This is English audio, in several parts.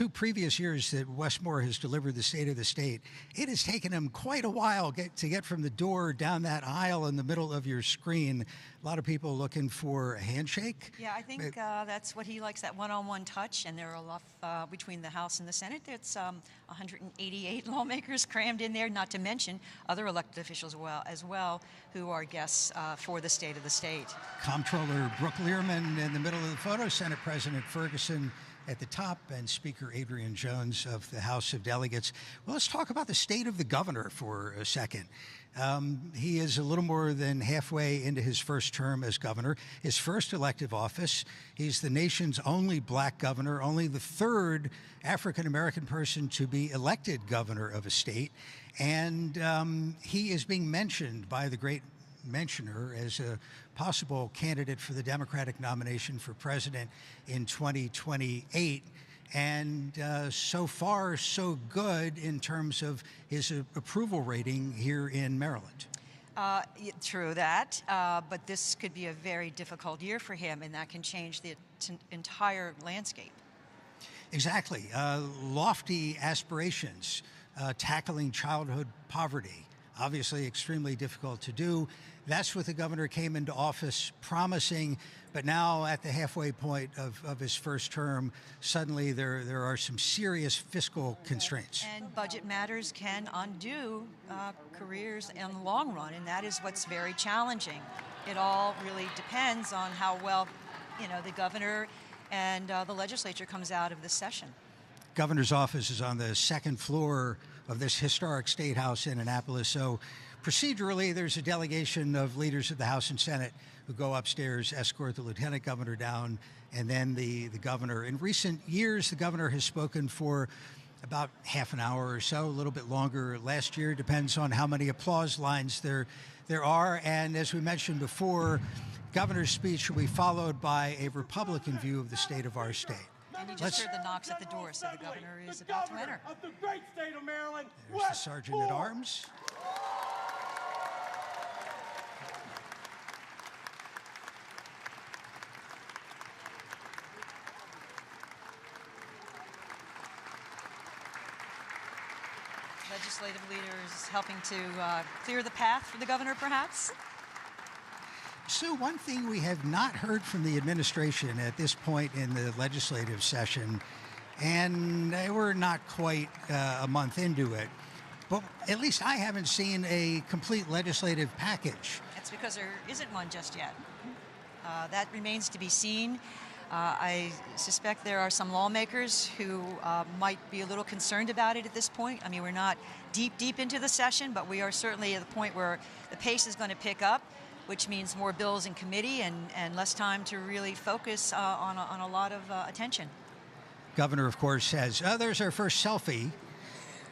2 previous years that Wes Moore has delivered the State of the State, it has taken him quite a while to get from the door down that aisle in the middle of your screen. A lot of people looking for a handshake. Yeah, I think that's what he likes, that one-on-one touch, and there are a lot between the House and the Senate. It's 188 lawmakers crammed in there, not to mention other elected officials as well who are guests for the State of the State. Comptroller Brooke Learman in the middle of the photo, Senate President Ferguson at the top, and Speaker Adrian Jones of the House of Delegates. Well, let's talk about the state of the governor for a second. He is a little more than halfway into his first term as governor, his first elective office. He's the nation's only black governor, only the 3rd African-American person to be elected governor of a state. And he is being mentioned by the great mentioner as a possible candidate for the Democratic nomination for president in 2028. And so far, so good in terms of his approval rating here in Maryland. True that, but this could be a very difficult year for him, and that can change the entire landscape. Exactly. Lofty aspirations, tackling childhood poverty. Obviously extremely difficult to do. That's what the governor came into office promising, but now at the halfway point of his first term, suddenly there are some serious fiscal constraints. And budget matters can undo careers in the long run, and that is what's very challenging. It all really depends on how well, the governor and the legislature comes out of this session. Governor's office is on the 2nd floor of this historic State House in Annapolis. So procedurally, there's a delegation of leaders of the House and Senate who go upstairs, escort the lieutenant governor down, and then the governor. In recent years, the governor has spoken for about half an hour or so, a little bit longer last year. Depends on how many applause lines there are. And as we mentioned before, governor's speech will be followed by a Republican view of the state of our state. And you just heard the knocks at the door, so the governor is about to enter. Of the great state of Maryland, there's the Sergeant at Arms. Legislative leaders helping to clear the path for the governor, perhaps? Sue, one thing we have not heard from the administration at this point in the legislative session, and we're not quite a month into it, but at least I haven't seen a complete legislative package. That's because there isn't one just yet. That remains to be seen. I suspect there are some lawmakers who might be a little concerned about it at this point. I mean, we're not deep into the session, but we are certainly at the point where the pace is going to pick up, which means more bills in committee and less time to really focus on a lot of attention. Governor, of course, has, there's our first selfie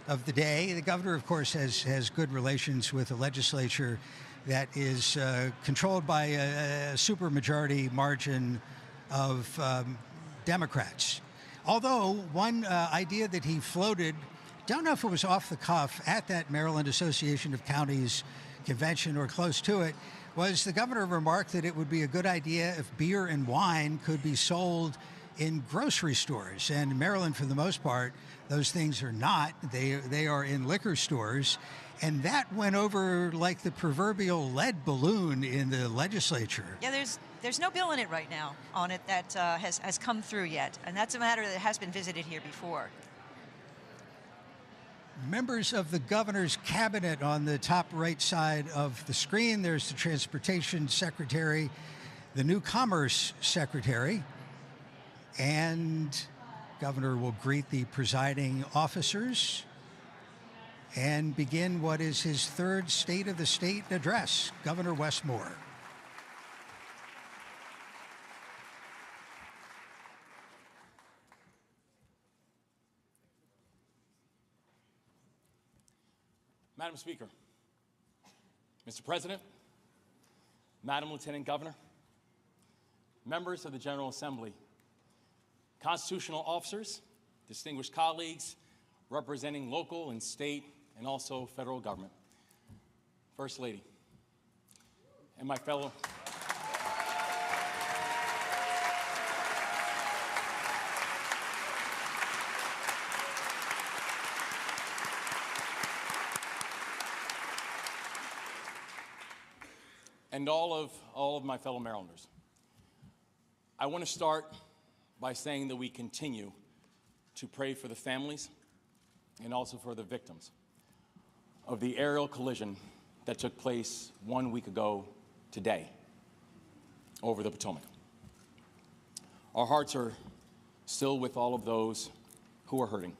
of the day. The governor, of course, has good relations with the legislature that is controlled by a supermajority margin of Democrats. Although one idea that he floated, don't know if it was off the cuff, at that Maryland Association of Counties convention or close to it, was the governor remarked that it would be a good idea if beer and wine could be sold in grocery stores. And in Maryland, for the most part, those things are not. They are in liquor stores. And that went over like the proverbial lead balloon in the legislature. Yeah, there's no bill in it right now on it that has come through yet. And that's a matter that has been visited here before. Members of the governor's cabinet on the top right side of the screen. There's the transportation secretary, the new commerce secretary, and governor will greet the presiding officers and begin what is his third State of the State address. Governor Wes Moore. Madam Speaker, Mr. President, Madam Lieutenant Governor, members of the General Assembly, constitutional officers, distinguished colleagues representing local and state and also federal government, First Lady, and my fellow and all of my fellow Marylanders. I want to start by saying that we continue to pray for the families and also for the victims of the aerial collision that took place 1 week ago today over the Potomac. Our hearts are still with all of those who are hurting,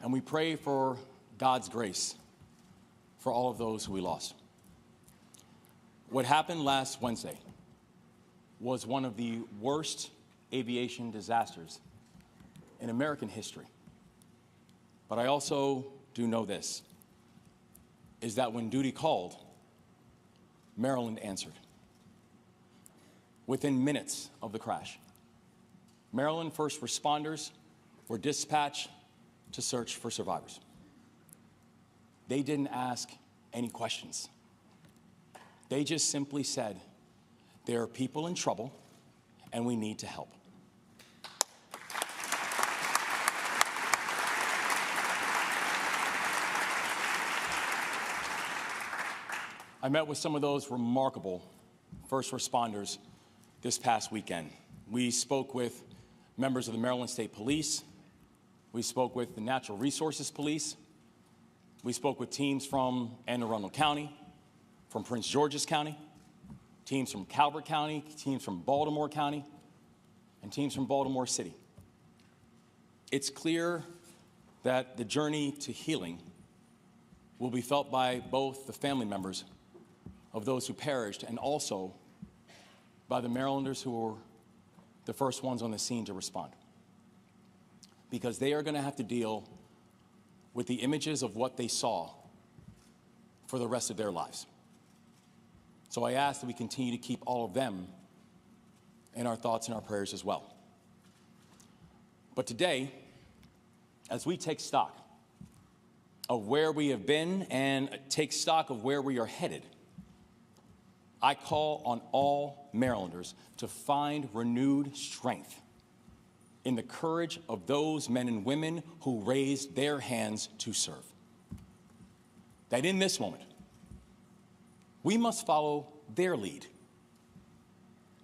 and we pray for God's grace for all of those who we lost. What happened last Wednesday was one of the worst aviation disasters in American history. But I also do know this, is that when duty called, Maryland answered. Within minutes of the crash, Maryland first responders were dispatched to search for survivors. They didn't ask any questions. They just simply said, there are people in trouble and we need to help. I met with some of those remarkable first responders this past weekend. We spoke with members of the Maryland State Police. We spoke with the Natural Resources Police. We spoke with teams from Anne Arundel County, from Prince George's County, teams from Calvert County, teams from Baltimore County, and teams from Baltimore City. It's clear that the journey to healing will be felt by both the family members of those who perished and also by the Marylanders who were the first ones on the scene to respond. Because they are going to have to deal with the images of what they saw for the rest of their lives. So I ask that we continue to keep all of them in our thoughts and our prayers as well. But today, as we take stock of where we have been and take stock of where we are headed, I call on all Marylanders to find renewed strength in the courage of those men and women who raised their hands to serve. That in this moment, we must follow their lead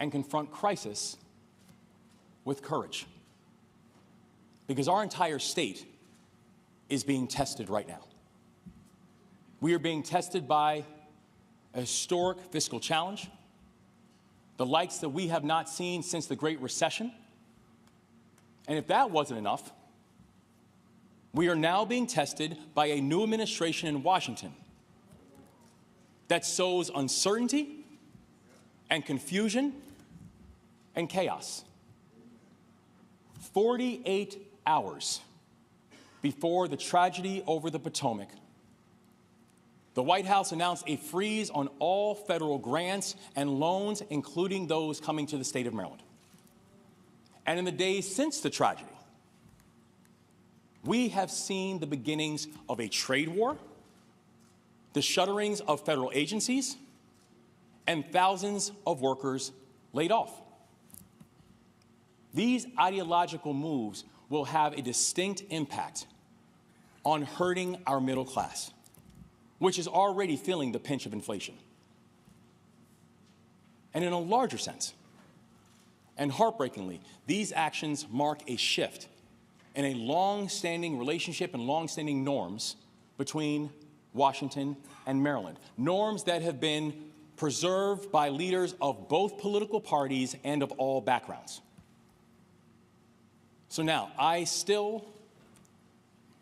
and confront crisis with courage. Because our entire state is being tested right now. We are being tested by a historic fiscal challenge, the likes that we have not seen since the Great Recession. And if that wasn't enough, we are now being tested by a new administration in Washington that sows uncertainty and confusion and chaos. 48 hours before the tragedy over the Potomac, the White House announced a freeze on all federal grants and loans, including those coming to the state of Maryland. And in the days since the tragedy, we have seen the beginnings of a trade war, the shutterings of federal agencies, and thousands of workers laid off. These ideological moves will have a distinct impact on hurting our middle class, which is already feeling the pinch of inflation. And in a larger sense, and heartbreakingly, these actions mark a shift in a long-standing relationship and long-standing norms between Washington and Maryland, norms that have been preserved by leaders of both political parties and of all backgrounds. So now, I still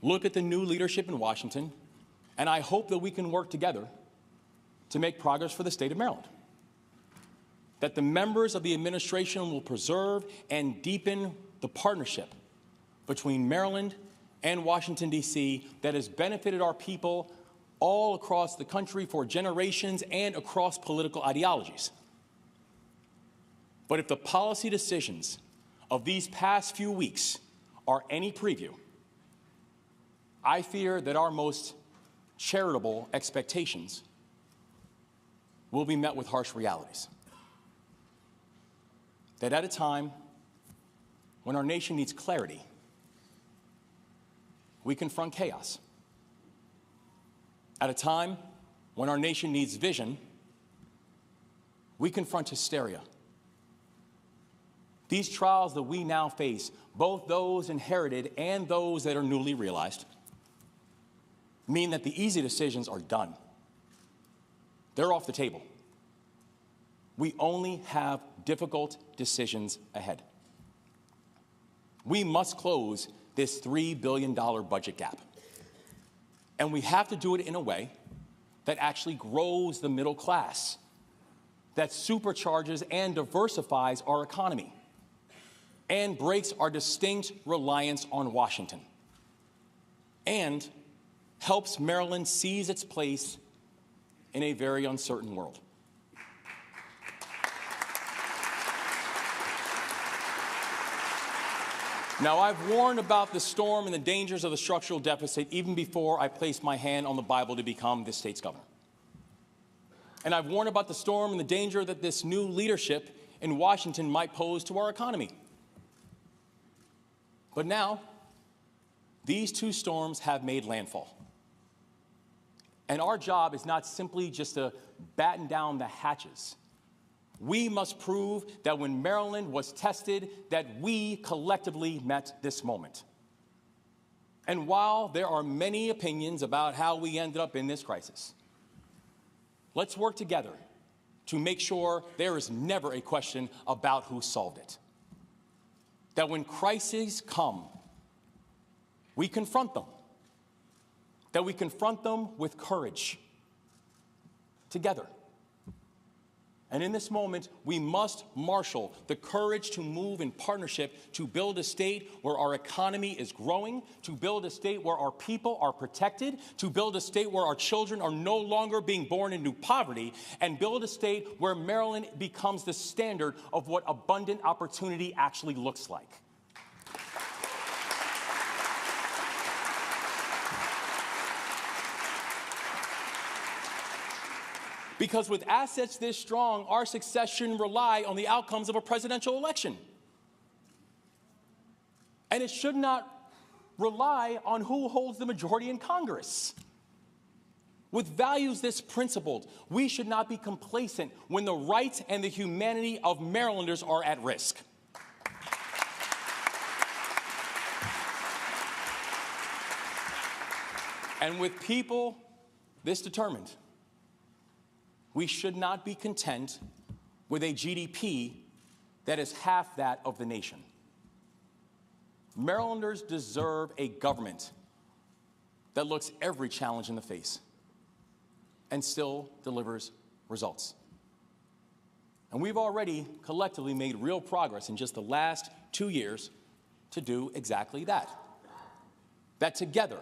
look at the new leadership in Washington, and I hope that we can work together to make progress for the state of Maryland. That the members of the administration will preserve and deepen the partnership between Maryland and Washington, D.C. that has benefited our people all across the country for generations and across political ideologies. But if the policy decisions of these past few weeks are any preview, I fear that our most charitable expectations will be met with harsh realities. That at a time when our nation needs clarity, we confront chaos. At a time when our nation needs vision, we confront hysteria. These trials that we now face, both those inherited and those that are newly realized, mean that the easy decisions are done. They're off the table. We only have difficult decisions ahead. We must close this $3 billion budget gap. And we have to do it in a way that actually grows the middle class, that supercharges and diversifies our economy, and breaks our distinct reliance on Washington, and helps Maryland seize its place in a very uncertain world. Now, I've warned about the storm and the dangers of the structural deficit even before I placed my hand on the Bible to become this state's governor. And I've warned about the storm and the danger that this new leadership in Washington might pose to our economy. But now, these two storms have made landfall. And our job is not simply just to batten down the hatches. We must prove that when Maryland was tested, that we collectively met this moment. And while there are many opinions about how we ended up in this crisis, let's work together to make sure there is never a question about who solved it. That when crises come, we confront them. That we confront them with courage, together. And in this moment, we must marshal the courage to move in partnership to build a state where our economy is growing, to build a state where our people are protected, to build a state where our children are no longer being born into poverty, and build a state where Maryland becomes the standard of what abundant opportunity actually looks like. Because with assets this strong, our success shouldn't rely on the outcomes of a presidential election. And it should not rely on who holds the majority in Congress. With values this principled, we should not be complacent when the rights and the humanity of Marylanders are at risk. And with people this determined, we should not be content with a GDP that is half that of the nation. Marylanders deserve a government that looks every challenge in the face and still delivers results. And we've already collectively made real progress in just the last 2 years to do exactly that. That together,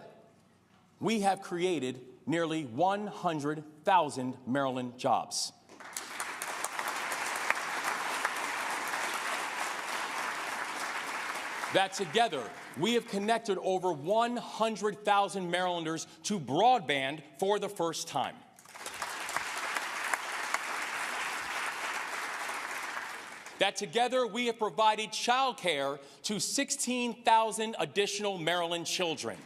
we have created nearly 100,000 Maryland jobs. That together, we have connected over 100,000 Marylanders to broadband for the first time. That together, we have provided childcare to 16,000 additional Maryland children.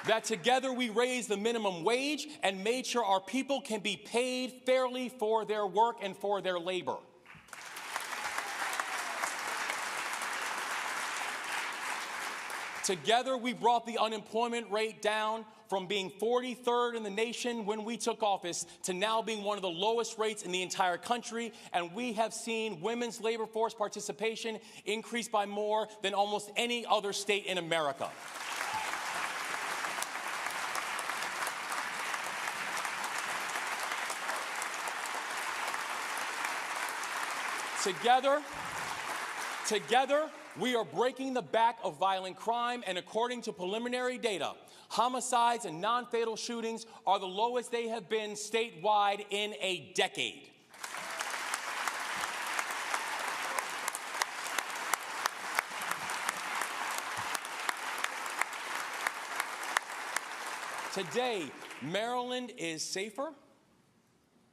That together we raised the minimum wage and made sure our people can be paid fairly for their work and for their labor. Together we brought the unemployment rate down from being 43rd in the nation when we took office to now being one of the lowest rates in the entire country, and we have seen women's labor force participation increase by more than almost any other state in America. Together, we are breaking the back of violent crime, and according to preliminary data, homicides and non-fatal shootings are the lowest they have been statewide in a decade. Today, Maryland is safer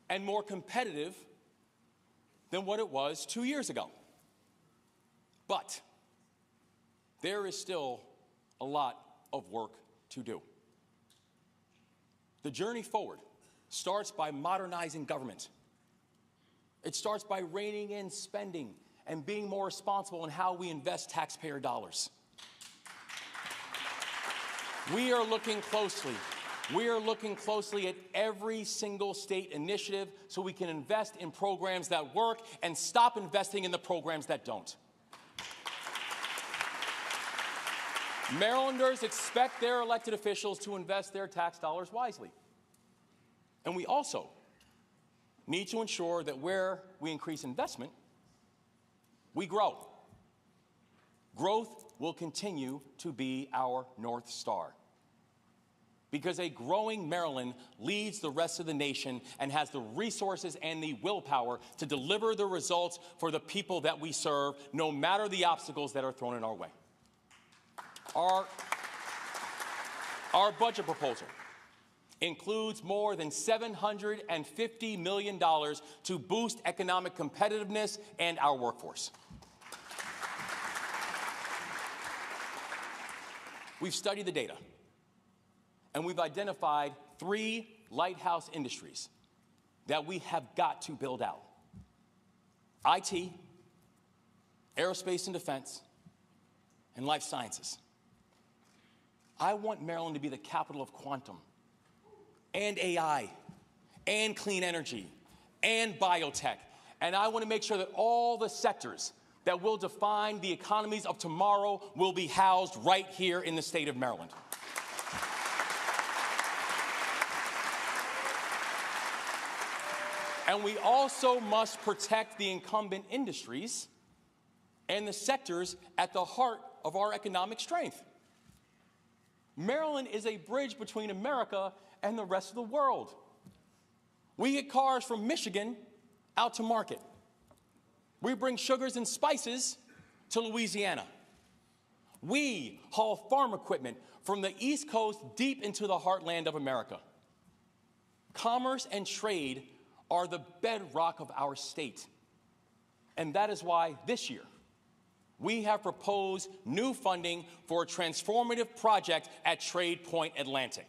and more competitive than what it was 2 years ago. But there is still a lot of work to do. The journey forward starts by modernizing government. It starts by reining in spending and being more responsible in how we invest taxpayer dollars. We are looking closely at every single state initiative so we can invest in programs that work and stop investing in the programs that don't. Marylanders expect their elected officials to invest their tax dollars wisely. And we also need to ensure that where we increase investment, we grow. Growth will continue to be our North Star, because a growing Maryland leads the rest of the nation and has the resources and the willpower to deliver the results for the people that we serve, no matter the obstacles that are thrown in our way. Our budget proposal includes more than $750 million to boost economic competitiveness and our workforce. We've studied the data, and we've identified 3 lighthouse industries that we have got to build out: IT, aerospace and defense, and life sciences. I want Maryland to be the capital of quantum, and AI, and clean energy, and biotech. And I want to make sure that all the sectors that will define the economies of tomorrow will be housed right here in the state of Maryland. And we also must protect the incumbent industries and the sectors at the heart of our economic strength. Maryland is a bridge between America and the rest of the world. We get cars from Michigan out to market. We bring sugars and spices to Louisiana. We haul farm equipment from the East Coast deep into the heartland of America. Commerce and trade are the bedrock of our state. And that is why this year we have proposed new funding for a transformative project at Trade Point Atlantic.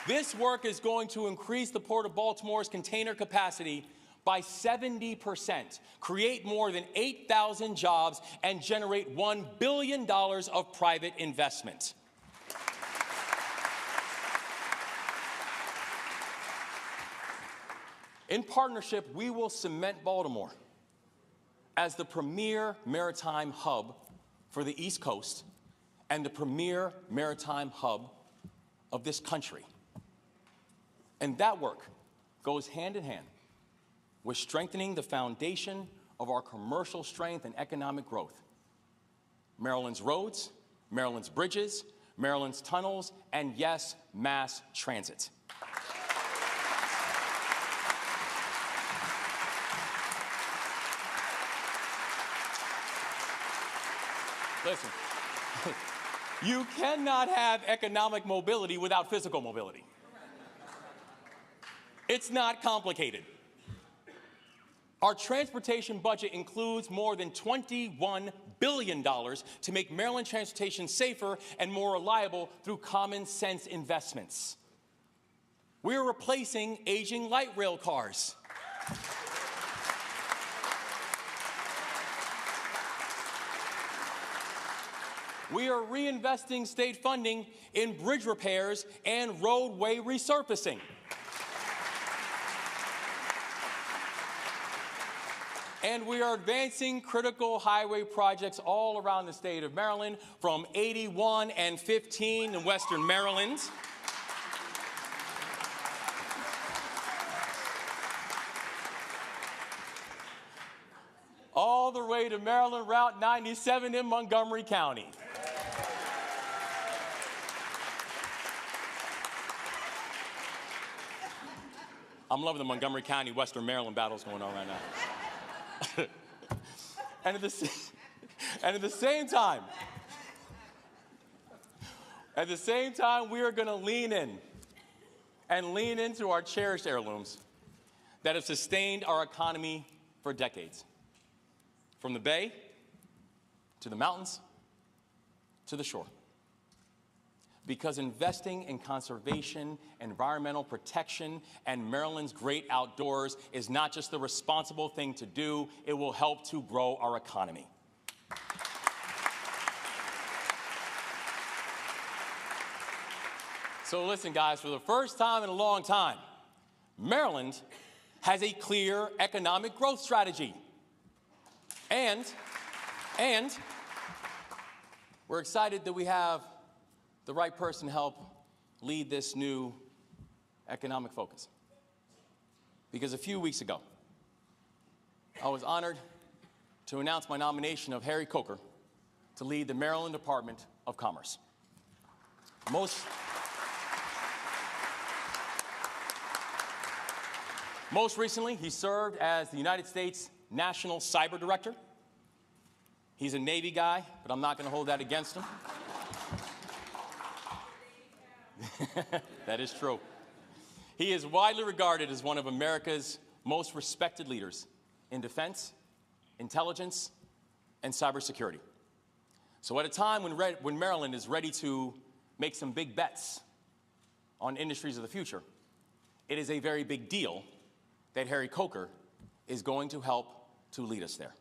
This work is going to increase the Port of Baltimore's container capacity by 70%, create more than 8,000 jobs, and generate $1 billion of private investment. In partnership, we will cement Baltimore as the premier maritime hub for the East Coast and the premier maritime hub of this country. And that work goes hand in hand with strengthening the foundation of our commercial strength and economic growth. Maryland's roads, Maryland's bridges, Maryland's tunnels, and yes, mass transit. Listen, you cannot have economic mobility without physical mobility. It's not complicated. Our transportation budget includes more than $21 billion to make Maryland transportation safer and more reliable through common sense investments. We're replacing aging light rail cars. We are reinvesting state funding in bridge repairs and roadway resurfacing. And we are advancing critical highway projects all around the state of Maryland, from 81 and 15 in Western Maryland, all the way to Maryland Route 97 in Montgomery County. I'm loving the Montgomery County, Western Maryland battles going on right now. And at the same time, we are going to lean in and lean into our cherished heirlooms that have sustained our economy for decades. From the Bay, to the mountains, to the shore. Because investing in conservation, environmental protection, and Maryland's great outdoors is not just the responsible thing to do, it will help to grow our economy. So listen, guys, for the first time in a long time, Maryland has a clear economic growth strategy. And we're excited that we have the right person to help lead this new economic focus. Because a few weeks ago, I was honored to announce my nomination of Harry Coker to lead the Maryland Department of Commerce. Most recently, he served as the United States National Cyber Director. He's a Navy guy, but I'm not going to hold that against him. That is true. He is widely regarded as one of America's most respected leaders in defense, intelligence, and cybersecurity. So at a time when Maryland is ready to make some big bets on industries of the future, it is a very big deal that Harry Coker is going to help to lead us there.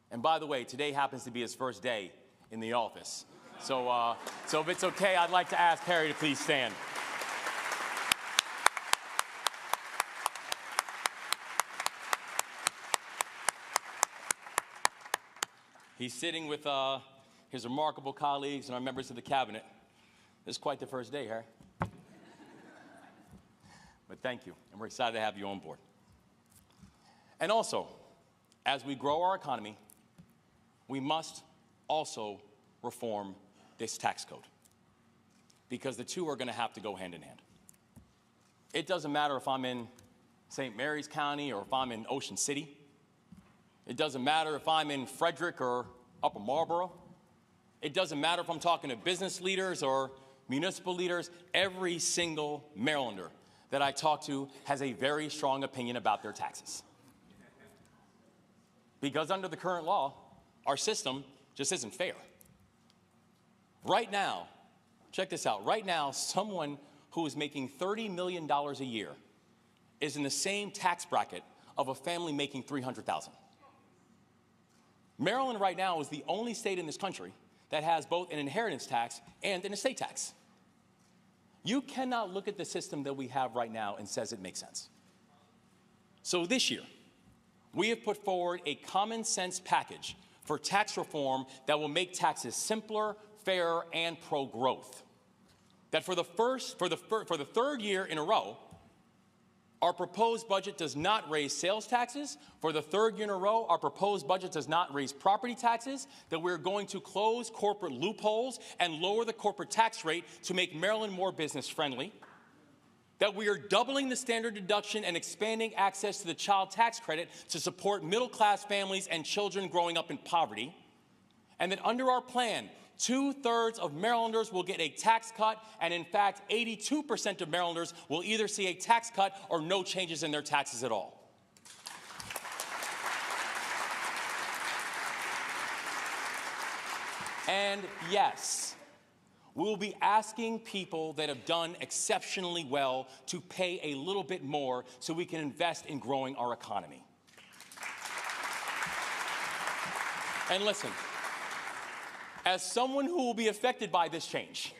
And by the way, today happens to be his first day in the office. So if it's okay, I'd like to ask Harry to please stand. He's sitting with his remarkable colleagues and our members of the cabinet. This is quite the first day, Harry. But thank you, and we're excited to have you on board. And also, as we grow our economy, we must also reform this tax code, because the two are going to have to go hand in hand. It doesn't matter if I'm in St. Mary's County or if I'm in Ocean City. It doesn't matter if I'm in Frederick or Upper Marlboro. It doesn't matter if I'm talking to business leaders or municipal leaders. Every single Marylander that I talk to has a very strong opinion about their taxes. Because under the current law, our system just isn't fair. Right now, check this out, right now, someone who is making $30 million a year is in the same tax bracket of a family making $300,000. Maryland right now is the only state in this country that has both an inheritance tax and an estate tax. You cannot look at the system that we have right now and says it makes sense. So this year, we have put forward a common sense package for tax reform that will make taxes simpler, fair, and pro-growth. That for the third year in a row, our proposed budget does not raise sales taxes. For the third year in a row, our proposed budget does not raise property taxes. That we're going to close corporate loopholes and lower the corporate tax rate to make Maryland more business friendly. That we are doubling the standard deduction and expanding access to the child tax credit to support middle-class families and children growing up in poverty. And that under our plan, 2/3 of Marylanders will get a tax cut, and in fact, 82% of Marylanders will either see a tax cut or no changes in their taxes at all. And yes, we will be asking people that have done exceptionally well to pay a little bit more so we can invest in growing our economy. And listen, as someone who will be affected by this change,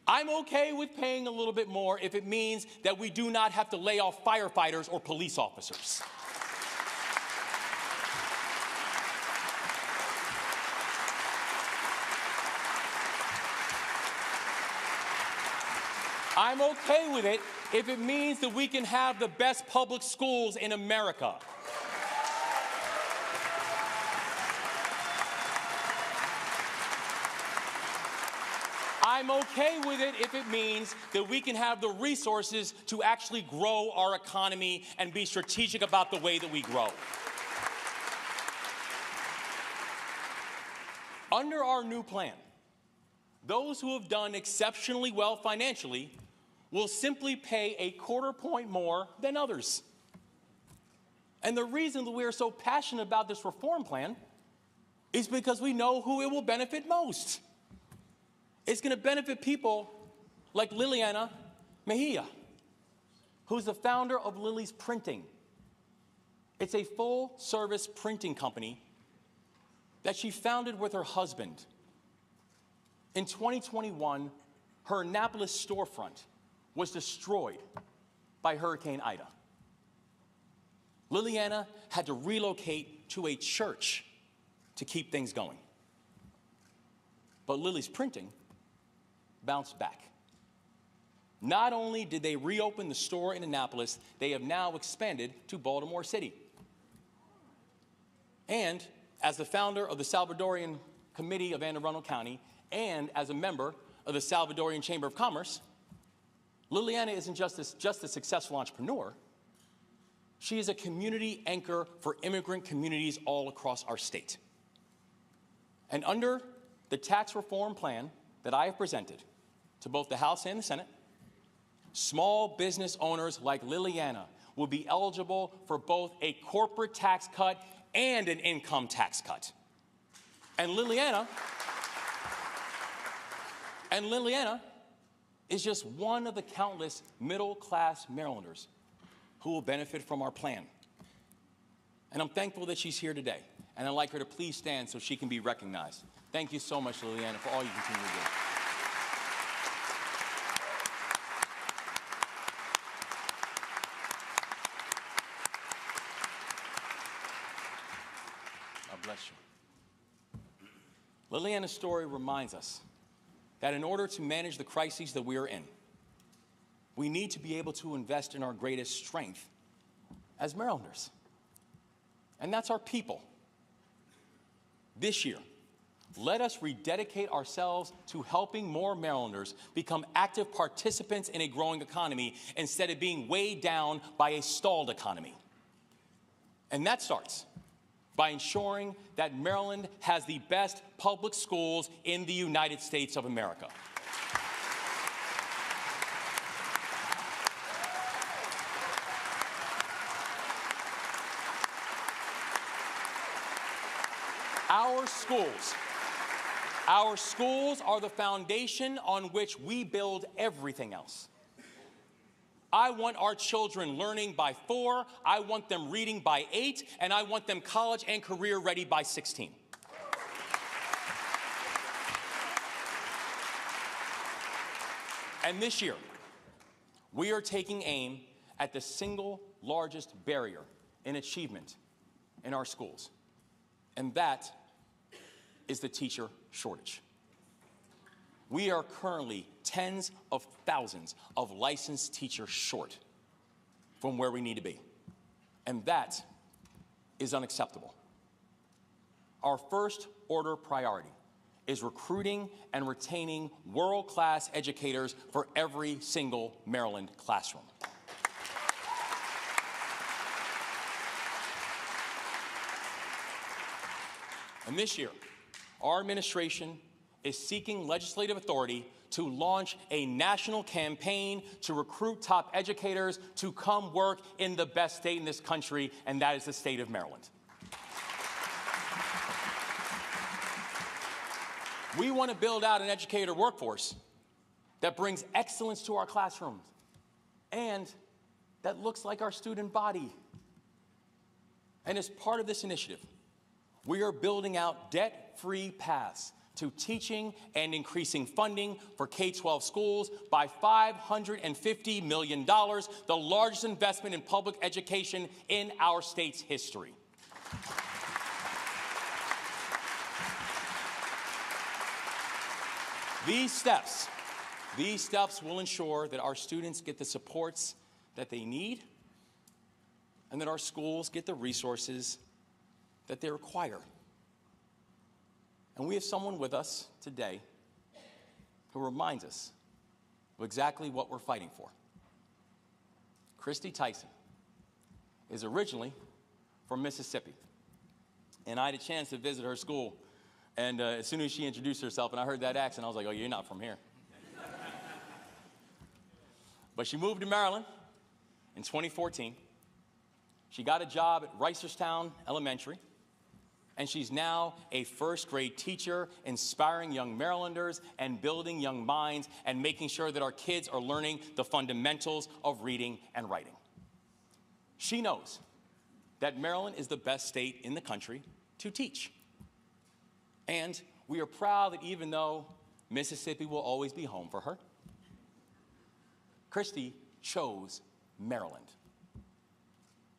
I'm okay with paying a little bit more if it means that we do not have to lay off firefighters or police officers. I'm okay with it if it means that we can have the best public schools in America. I'm okay with it if it means that we can have the resources to actually grow our economy and be strategic about the way that we grow. Under our new plan, those who have done exceptionally well financially will simply pay a 1/4 point more than others. And the reason that we are so passionate about this reform plan is because we know who it will benefit most. It's going to benefit people like Liliana Mejia, who's the founder of Lily's Printing. It's a full-service printing company that she founded with her husband. In 2021, her Annapolis storefront was destroyed by Hurricane Ida. Liliana had to relocate to a church to keep things going. But Lily's Printing bounced back. Not only did they reopen the store in Annapolis, they have now expanded to Baltimore City. And as the founder of the Salvadorian Committee of Anne Arundel County and as a member of the Salvadorian Chamber of Commerce, Liliana isn't just a successful entrepreneur. She is a community anchor for immigrant communities all across our state. And under the tax reform plan that I have presented to both the House and the Senate, small business owners like Liliana will be eligible for both a corporate tax cut and an income tax cut. And Liliana is just one of the countless middle-class Marylanders who will benefit from our plan. And I'm thankful that she's here today. And I'd like her to please stand so she can be recognized. Thank you so much, Liliana, for all you continue to do. God bless you. Liliana's story reminds us that in order to manage the crises that we are in, we need to be able to invest in our greatest strength as Marylanders. And that's our people. This year, let us rededicate ourselves to helping more Marylanders become active participants in a growing economy instead of being weighed down by a stalled economy. And that starts by ensuring that Maryland has the best public schools in the United States of America. Our schools are the foundation on which we build everything else. I want our children learning by 4, I want them reading by 8, and I want them college and career ready by 16. And this year, we are taking aim at the single largest barrier in achievement in our schools, and that is the teacher shortage. We are currently tens of thousands of licensed teachers short from where we need to be, and that is unacceptable. Our first order priority is recruiting and retaining world-class educators for every single Maryland classroom. And this year, our administration is seeking legislative authority to launch a national campaign to recruit top educators to come work in the best state in this country, and that is the state of Maryland. We want to build out an educator workforce that brings excellence to our classrooms and that looks like our student body. And as part of this initiative, we are building out debt-free paths to teaching and increasing funding for K-12 schools by $550 million, the largest investment in public education in our state's history. These steps will ensure that our students get the supports that they need and that our schools get the resources that they require. And we have someone with us today who reminds us of exactly what we're fighting for. Christy Tyson is originally from Mississippi, and I had a chance to visit her school, and as soon as she introduced herself and I heard that accent, I was like, oh, you're not from here. But she moved to Maryland in 2014. She got a job at Reisterstown Elementary, And she's now a first-grade teacher, inspiring young Marylanders and building young minds and making sure that our kids are learning the fundamentals of reading and writing. She knows that Maryland is the best state in the country to teach. And we are proud that even though Mississippi will always be home for her, Christy chose Maryland.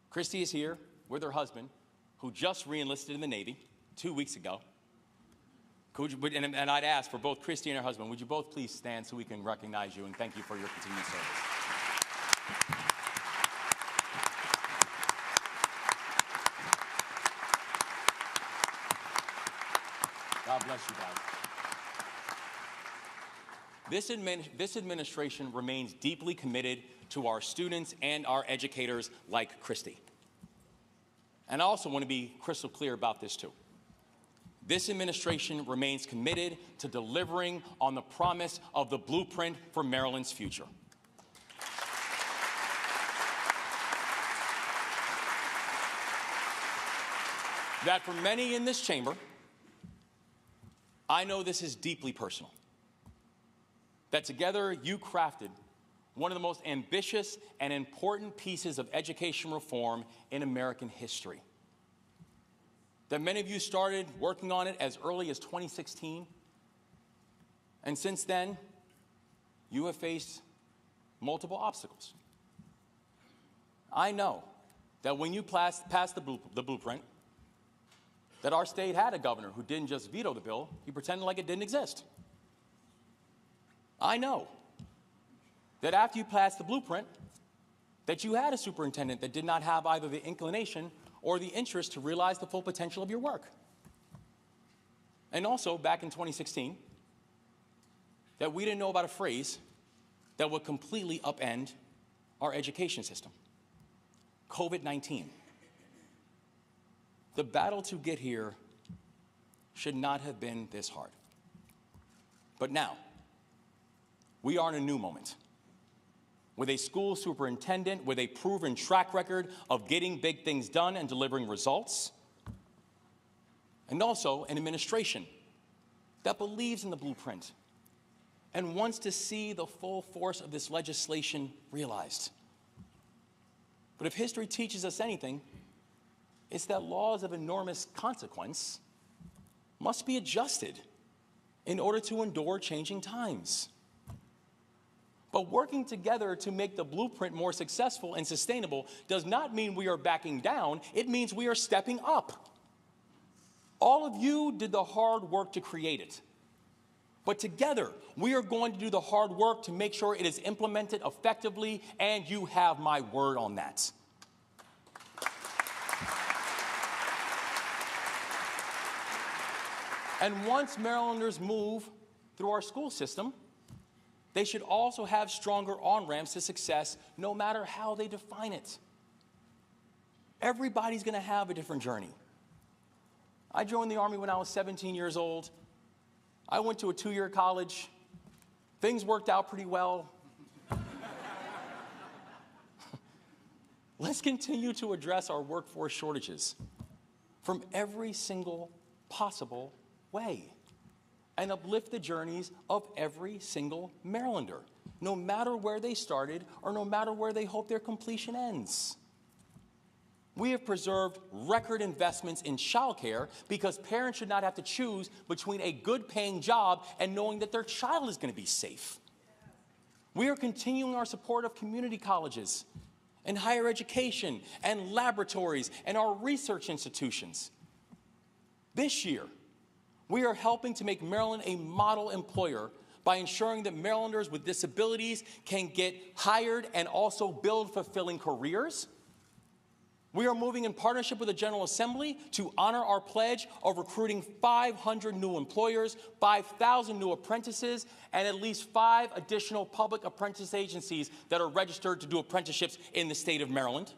Christy is here with her husband, who just re-enlisted in the Navy 2 weeks ago. And I'd ask for both Christy and her husband, would you both please stand so we can recognize you and thank you for your continued service. God bless you guys. This administration remains deeply committed to our students and our educators like Christy. And I also want to be crystal clear about this too. This administration remains committed to delivering on the promise of the blueprint for Maryland's future. That for many in this chamber, I know this is deeply personal. That together you crafted one of the most ambitious and important pieces of education reform in American history. That many of you started working on it as early as 2016. And since then, you have faced multiple obstacles. I know that when you passed the blueprint, that our state had a governor who didn't just veto the bill, he pretended like it didn't exist. I know that after you passed the blueprint, that you had a superintendent that did not have either the inclination or the interest to realize the full potential of your work. And also, back in 2016, that we didn't know about a phrase that would completely upend our education system: COVID-19. The battle to get here should not have been this hard. But now, we are in a new moment, with a school superintendent with a proven track record of getting big things done and delivering results, and also an administration that believes in the blueprint and wants to see the full force of this legislation realized. But if history teaches us anything, it's that laws of enormous consequence must be adjusted in order to endure changing times. But working together to make the blueprint more successful and sustainable does not mean we are backing down. It means we are stepping up. All of you did the hard work to create it. But together, we are going to do the hard work to make sure it is implemented effectively, and you have my word on that. And once Marylanders move through our school system, they should also have stronger on-ramps to success, no matter how they define it. Everybody's going to have a different journey. I joined the Army when I was 17 years old. I went to a 2-year college. Things worked out pretty well. Let's continue to address our workforce shortages from every single possible way and uplift the journeys of every single Marylander, no matter where they started or no matter where they hope their completion ends. We have preserved record investments in childcare because parents should not have to choose between a good-paying job and knowing that their child is going to be safe. We are continuing our support of community colleges and higher education and laboratories and our research institutions. This year, we are helping to make Maryland a model employer by ensuring that Marylanders with disabilities can get hired and also build fulfilling careers. We are moving in partnership with the General Assembly to honor our pledge of recruiting 500 new employers, 5,000 new apprentices, and at least 5 additional public apprentice agencies that are registered to do apprenticeships in the state of Maryland.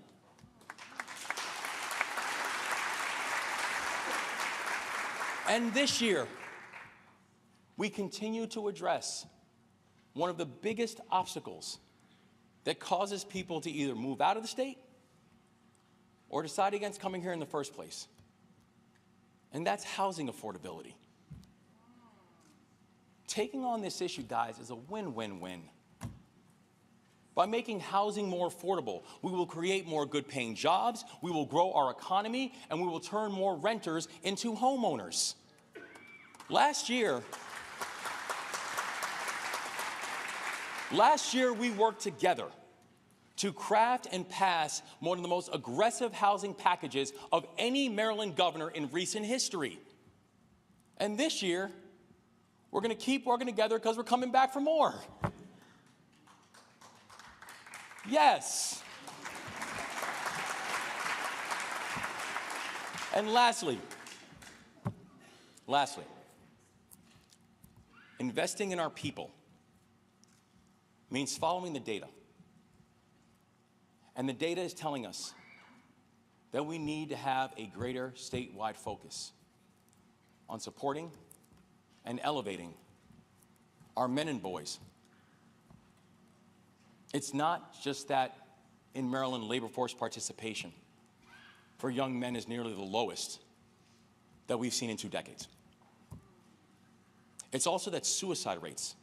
And this year, we continue to address one of the biggest obstacles that causes people to either move out of the state or decide against coming here in the first place. and that's housing affordability. Taking on this issue, guys, is a win-win-win. By making housing more affordable, we will create more good-paying jobs, we will grow our economy, and we will turn more renters into homeowners. Last year, we worked together to craft and pass one of the most aggressive housing packages of any Maryland governor in recent history. And this year, we're going to keep working together because we're coming back for more. Yes. And lastly, investing in our people means following the data. And the data is telling us that we need to have a greater statewide focus on supporting and elevating our men and boys. It's not just that in Maryland, labor force participation for young men is nearly the lowest that we've seen in 2 decades. It's also that suicide rates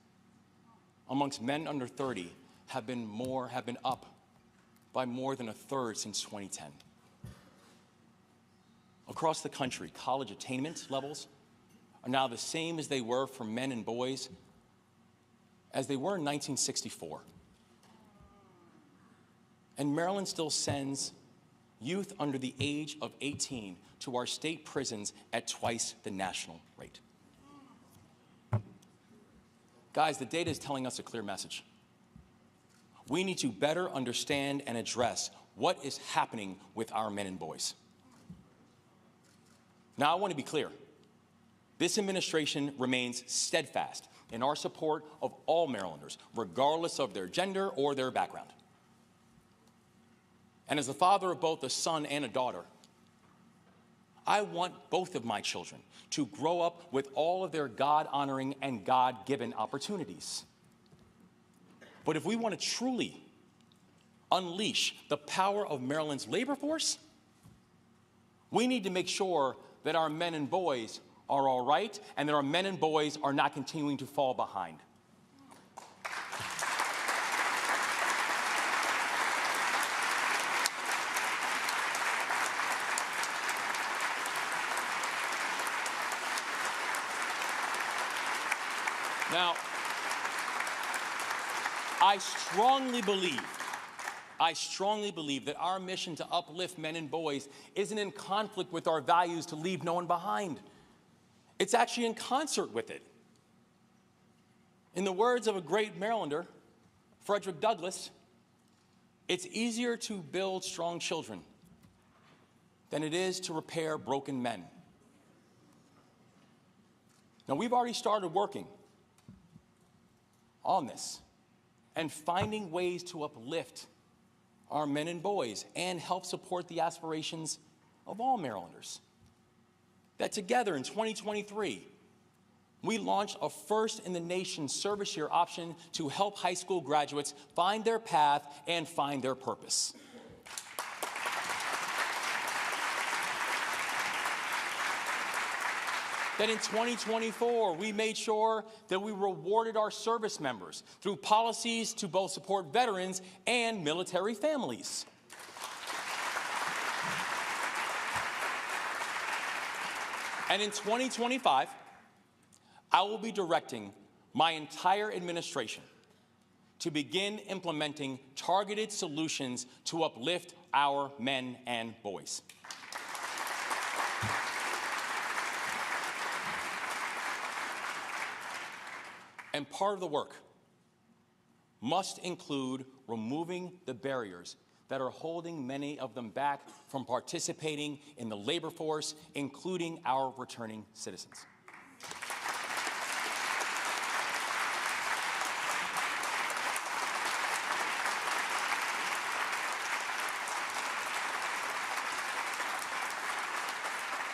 amongst men under 30 have been up by more than a third since 2010. Across the country, college attainment levels are now the same as they were for men and boys as they were in 1964. And Maryland still sends youth under the age of 18 to our state prisons at twice the national rate. Guys, the data is telling us a clear message. We need to better understand and address what is happening with our men and boys. Now, I want to be clear. This administration remains steadfast in our support of all Marylanders, regardless of their gender or their background. And as the father of both a son and a daughter, I want both of my children to grow up with all of their God-honoring and God-given opportunities. But if we want to truly unleash the power of Maryland's labor force, we need to make sure that our men and boys are all right and that our men and boys are not continuing to fall behind. Now, I strongly believe that our mission to uplift men and boys isn't in conflict with our values to leave no one behind. It's actually in concert with it. In the words of a great Marylander, Frederick Douglass, it's easier to build strong children than it is to repair broken men. Now, we've already started working on this and finding ways to uplift our men and boys and help support the aspirations of all Marylanders. That together in 2023, we launched a first-in-the-nation service year option to help high school graduates find their path and find their purpose. That in 2024, we made sure that we rewarded our service members through policies to both support veterans and military families. And in 2025, I will be directing my entire administration to begin implementing targeted solutions to uplift our men and boys. And part of the work must include removing the barriers that are holding many of them back from participating in the labor force, including our returning citizens.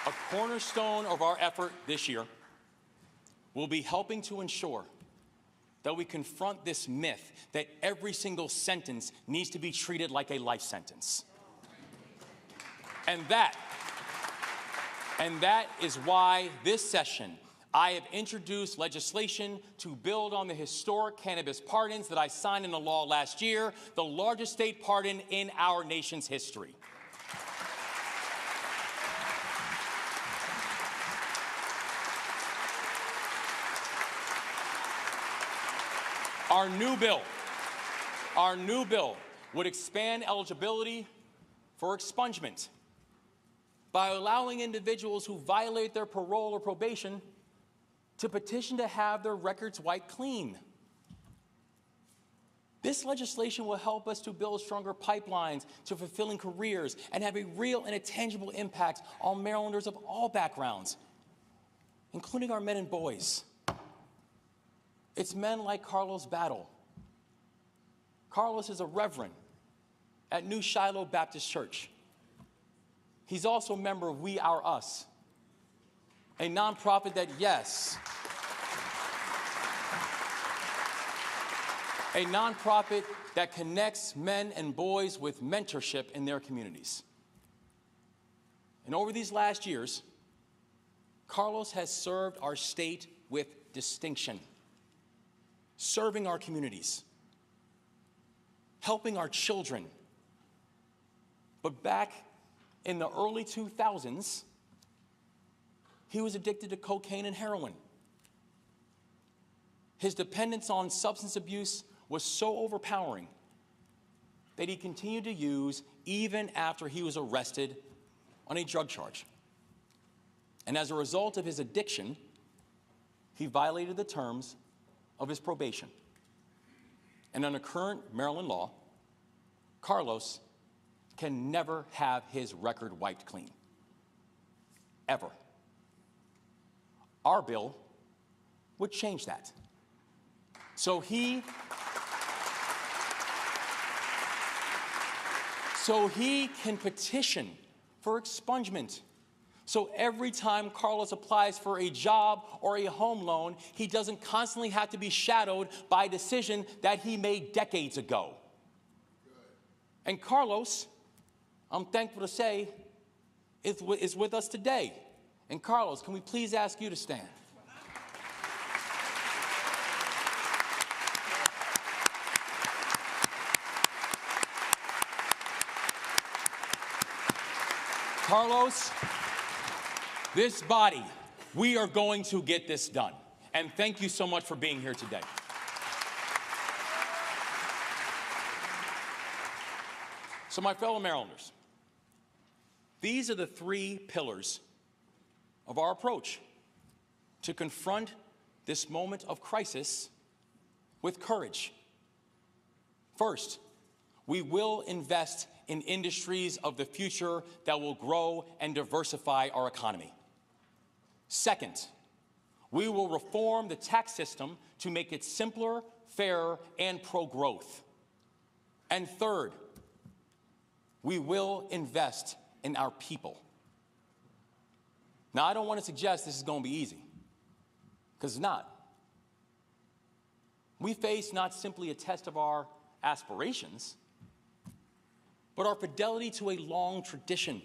A cornerstone of our effort this year will be helping to ensure that we confront this myth that every single sentence needs to be treated like a life sentence. And that And that is why this session, I have introduced legislation to build on the historic cannabis pardons that I signed into law last year, the largest state pardon in our nation's history. Our new bill would expand eligibility for expungement by allowing individuals who violate their parole or probation to petition to have their records wiped clean. This legislation will help us to build stronger pipelines to fulfilling careers and have a real and a tangible impact on Marylanders of all backgrounds, including our men and boys. It's men like Carlos Battle. Carlos is a reverend at New Shiloh Baptist Church. He's also a member of We Are Us, a nonprofit that, yes, a nonprofit that connects men and boys with mentorship in their communities. And over these last years, Carlos has served our state with distinction, serving our communities, helping our children. But back in the early 2000s, he was addicted to cocaine and heroin. His dependence on substance abuse was so overpowering that he continued to use even after he was arrested on a drug charge. And as a result of his addiction, he violated the terms of his probation. And under current Maryland law, Carlos can never have his record wiped clean, ever. Our bill would change that. So he can petition for expungement. So every time Carlos applies for a job or a home loan, he doesn't constantly have to be shadowed by a decision that he made decades ago. And Carlos, I'm thankful to say, is with us today. And Carlos, can we please ask you to stand? Carlos, this body, we are going to get this done. And thank you so much for being here today. So my fellow Marylanders, these are the three pillars of our approach to confront this moment of crisis with courage. First, we will invest in industries of the future that will grow and diversify our economy. Second, we will reform the tax system to make it simpler, fairer, and pro-growth. And third, we will invest in our people. Now, I don't want to suggest this is going to be easy, because it's not. We face not simply a test of our aspirations, but our fidelity to a long tradition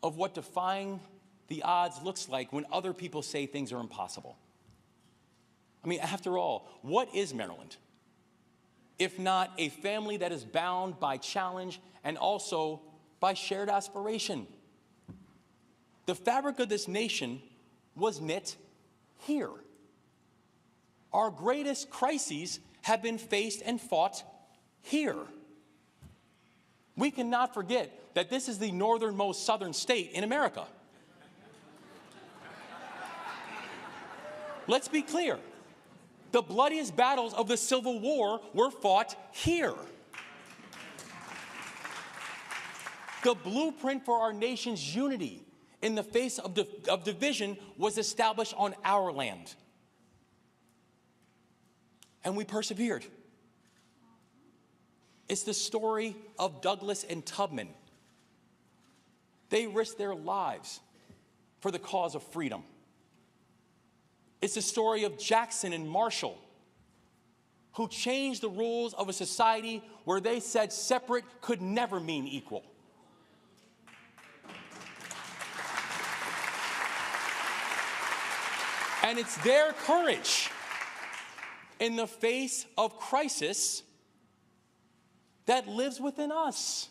of what defying the odds looks like when other people say things are impossible. I mean, after all, what is Maryland if not a family that is bound by challenge and also by shared aspiration? The fabric of this nation was knit here. Our greatest crises have been faced and fought here. We cannot forget that this is the northernmost southern state in America. Let's be clear. The bloodiest battles of the Civil War were fought here. The blueprint for our nation's unity in the face of division was established on our land. And we persevered. It's the story of Douglas and Tubman. They risked their lives for the cause of freedom. It's the story of Jackson and Marshall, who changed the rules of a society where they said separate could never mean equal. And it's their courage in the face of crisis that lives within us.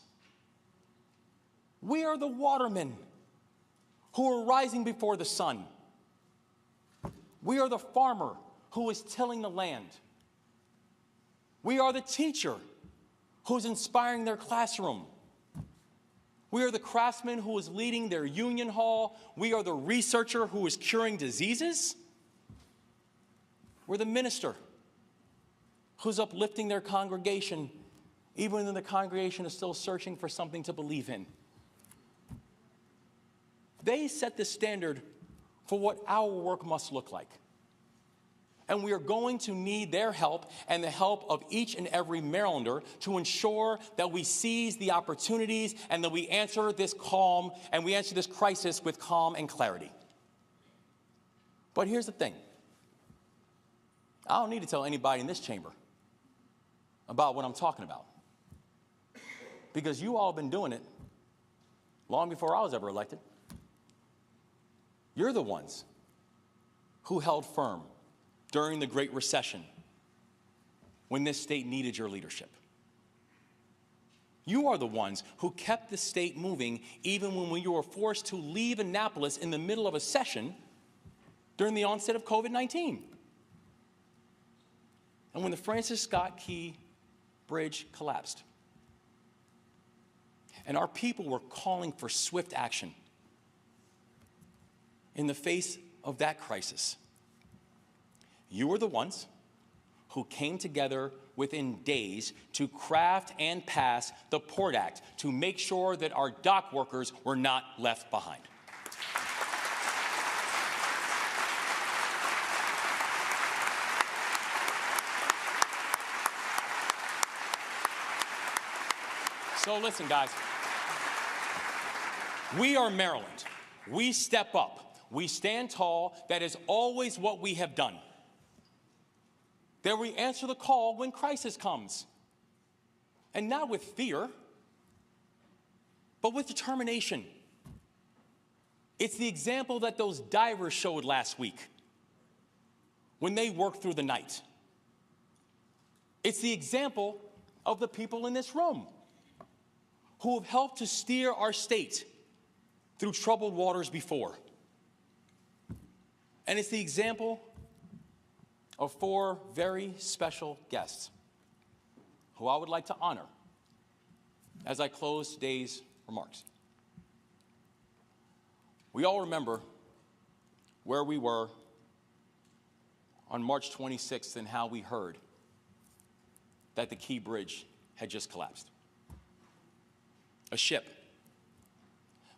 We are the watermen who are rising before the sun. We are the farmer who is tilling the land. We are the teacher who's inspiring their classroom. We are the craftsman who is leading their union hall. We are the researcher who is curing diseases. We're the minister who's uplifting their congregation, even when the congregation is still searching for something to believe in. They set the standard for what our work must look like. And we are going to need their help and the help of each and every Marylander to ensure that we seize the opportunities and that we answer this crisis with calm and clarity. But here's the thing. I don't need to tell anybody in this chamber about what I'm talking about, because you all have been doing it long before I was ever elected. You're the ones who held firm during the Great Recession when this state needed your leadership. You are the ones who kept the state moving even when we were forced to leave Annapolis in the middle of a session during the onset of COVID-19. And when the Francis Scott Key Bridge collapsed, and our people were calling for swift action in the face of that crisis, you were the ones who came together within days to craft and pass the Port Act to make sure that our dock workers were not left behind. So listen, guys, we are Maryland. We step up. We stand tall. That is always what we have done. That we answer the call when crisis comes. And not with fear, but with determination. It's the example that those divers showed last week when they worked through the night. It's the example of the people in this room who have helped to steer our state through troubled waters before. And it's the example of 4 very special guests who I would like to honor as I close today's remarks. We all remember where we were on March 26th and how we heard that the Key Bridge had just collapsed. A ship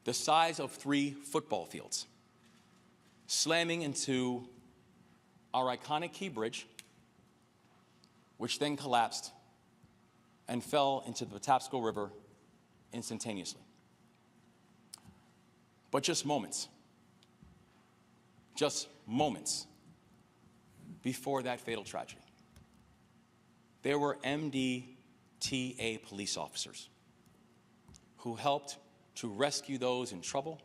the size of 3 football fields slamming into our iconic Key Bridge, which then collapsed and fell into the Patapsco River instantaneously. But just moments before that fatal tragedy, there were MDTA police officers who helped to rescue those in trouble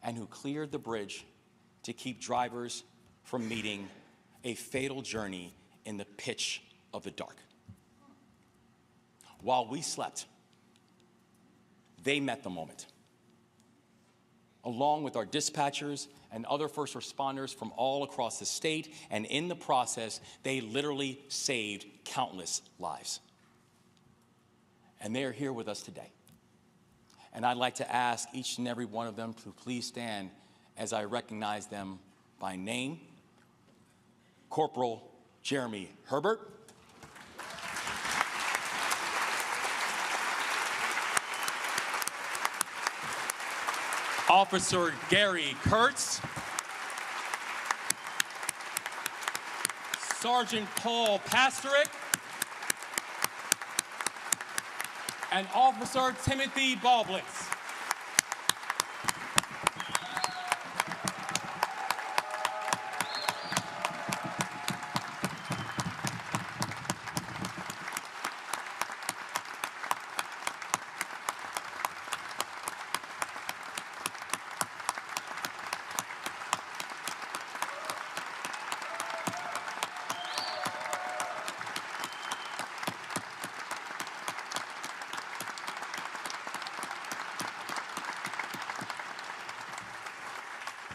and who cleared the bridge to keep drivers from meeting a fatal journey in the pitch of the dark. While we slept, they met the moment, along with our dispatchers and other first responders from all across the state, and in the process, they literally saved countless lives. And they are here with us today. And I'd like to ask each and every one of them to please stand as I recognize them by name. Corporal Jeremy Herbert. Officer Gary Kurtz. Sergeant Paul Pasterik. And Officer Timothy Ballblitz.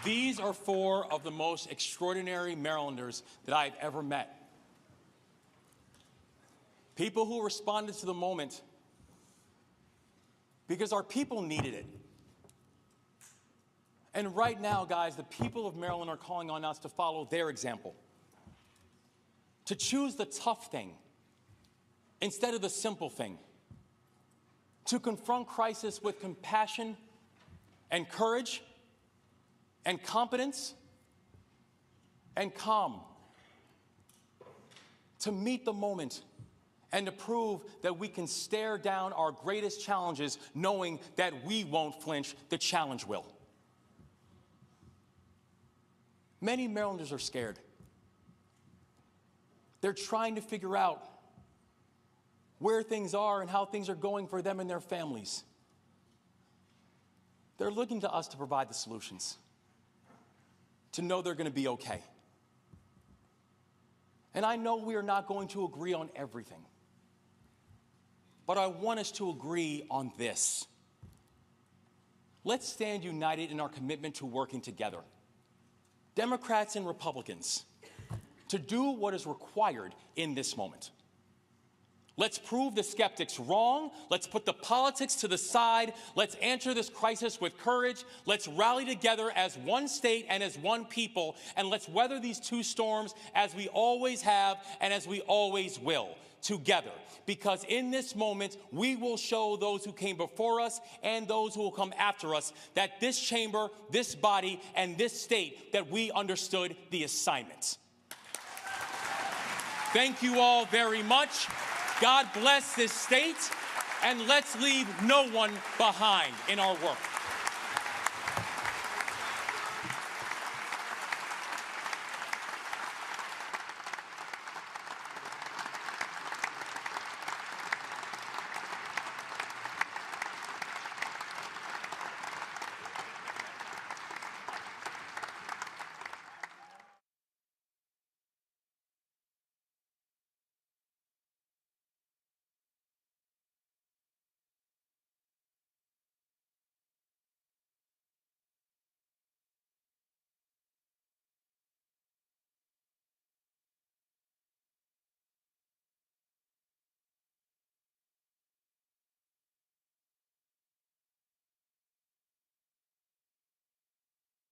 These are 4 of the most extraordinary Marylanders that I've ever met. People who responded to the moment because our people needed it. And right now, guys, the people of Maryland are calling on us to follow their example, to choose the tough thing instead of the simple thing, to confront crisis with compassion and courage and competence and calm, to meet the moment and to prove that we can stare down our greatest challenges knowing that we won't flinch, the challenge will. Many Marylanders are scared. They're trying to figure out where things are and how things are going for them and their families. They're looking to us to provide the solutions, to know they're going to be okay. And I know we are not going to agree on everything, but I want us to agree on this. Let's stand united in our commitment to working together, Democrats and Republicans, to do what is required in this moment. Let's prove the skeptics wrong. Let's put the politics to the side. Let's answer this crisis with courage. Let's rally together as one state and as one people, and let's weather these 2 storms as we always have and as we always will, together. Because in this moment, we will show those who came before us and those who will come after us that this chamber, this body, and this state, that we understood the assignment. Thank you all very much. God bless this state, and let's leave no one behind in our work.